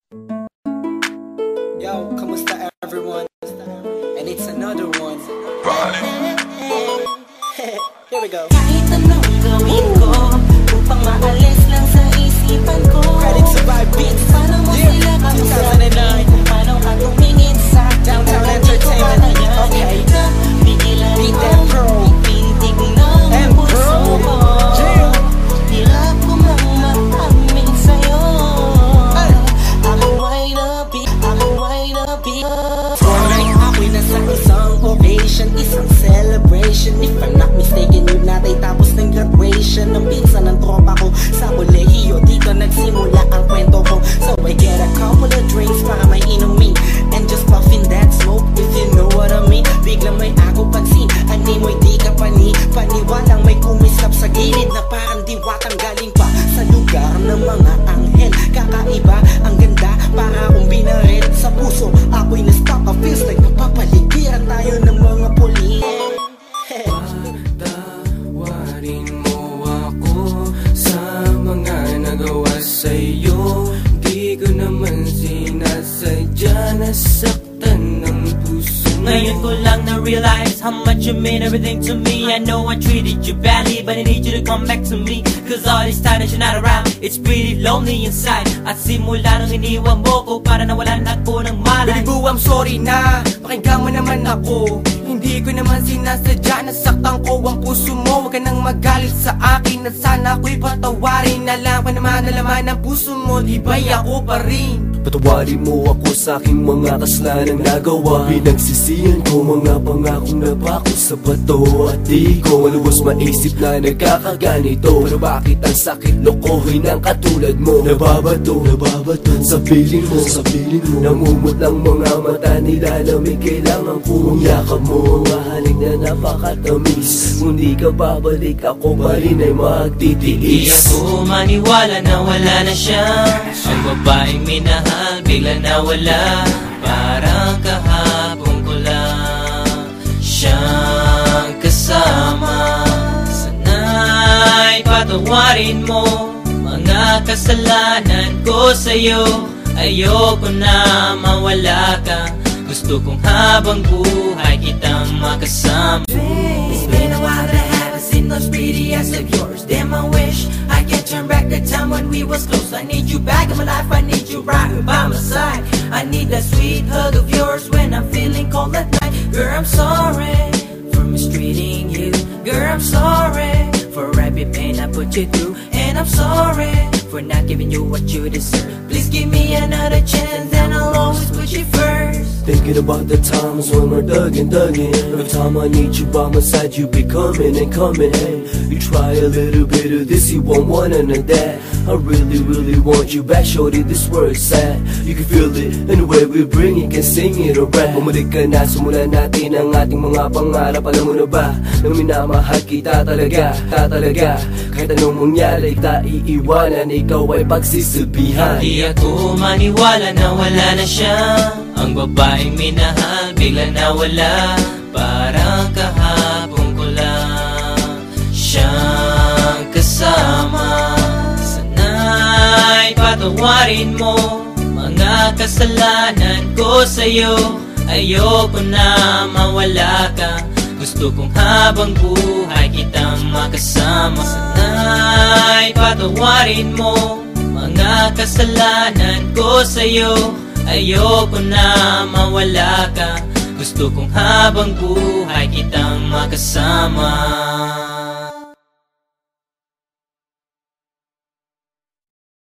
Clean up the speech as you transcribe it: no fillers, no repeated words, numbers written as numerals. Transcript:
Yo, kamusta everyone? And it's another one. Here we go. Kahit anong gawin ko upang maalis lang sa isipan ko. Credit Survive Beats. Paano mo sila kamusabi? Kung paano ka tumingin sa Downtown Entertainment. Okay. Bigilan Beat mo, that pro. ipintig ng puso ko. Hirap ko mang maamin sa'yo. I'm a wannabe, I'm a wannabe. Ako'y nasa isang occasion, isang celebration. If I'm not mistaken, yun natay tapos ng graduation ng pinsan ng tropa ko sa kolehiyo. Dito nagsimula ang kwento ko. So I get a couple of drinks para may inumin and just puffin that smoke, if you know what I mean. Biglang may ako pansin, animoy di ka paniwalang may kumislap sa gilid na parang diwatang galing pa sa lugar ng mga anghel. Kakaiba, ang ganda, para akong binaret sa puso. Ako'y na-stop, I feels like napapaligiran tayo ng mga puli. Patawarin mo ako sa mga nagawa sa'yo. Di ko naman sinasadya, nasaktan ng puso. Ngayon ko lang na-realize how much you mean everything to me. I know I treated you badly, but I need you to come back to me. Cause all this time that you're not around, it's pretty lonely inside. At simula nang iniwan mo ko, para nawalan ako ng malay. Baby boo, I'm sorry na, pakinggan mo naman ako. Hindi ko naman sinasadya, nasaktan ko ang puso mo. Huwag ka nang magalit sa akin at sana ako'y patawarin. Alam ko naman na laman ng puso mo, di ba'y ako pa rin? Patawarin mo ako sa aking mga kasalanan nagawa. Pinagsisihan ko mga pangakong napako sa bato. At di ko maluwas maisip na nagkakaganito. Pero bakit ang sakit lokohin ng katulad mo? Nababato sa piling mo, namumot ng mga mata nila. Lamig kailangan kong yakap mo. Mga halik na napakatamis. Kung di ka babalik, ako pa rin ay magtitiis. Di ako maniwala na wala na siya. Ang babaeng minahal bigla nawala. Parang kahapon ko lang siyang kasama. Sana'y patawarin mo mga kasalanan ko sa'yo. Ayoko na mawala ka. Gusto kong habang buhay kitang makasama. It's been a while that I haven't seen those pretty eyes of yours. Damn, I wish I can turn back the time when we was close. I need you back in my life, I need you right here by my side. I need that sweet hug of yours when I'm feeling cold at night. Girl, I'm sorry for mistreating you. Girl, I'm sorry for every pain I put you through. And I'm sorry for not giving you what you deserve. Please give me another chance and I'll always put you first. Thinking about the times when we're thuggin'. Every time I need you by my side, you be coming and coming. Hey, you try a little bit of this, you won't want none of that. I really want you back, shorty, this word's sad. You can feel it, and the way we bring it, can sing it or rap. Bumalik ka na, sumulan natin ang ating mga pangarap. Alam mo na ba, na minamahal kita talaga. Kahit anong mangyari, kita iiwanan, ikaw ay pagsisilbihan. Di ako maniwala na wala na siya. Ang babaeng minahal bigla nawala. Parang kahapon ko lang siyang kasama. Sana'y patawarin mo mga kasalanan ko sa'yo. Ayoko na mawala ka. Gusto kong habang buhay kitang makasama. Sana'y patawarin mo mga kasalanan ko sa'yo. Ayoko na mawala ka. Gusto kong habang buhay kitang makasama.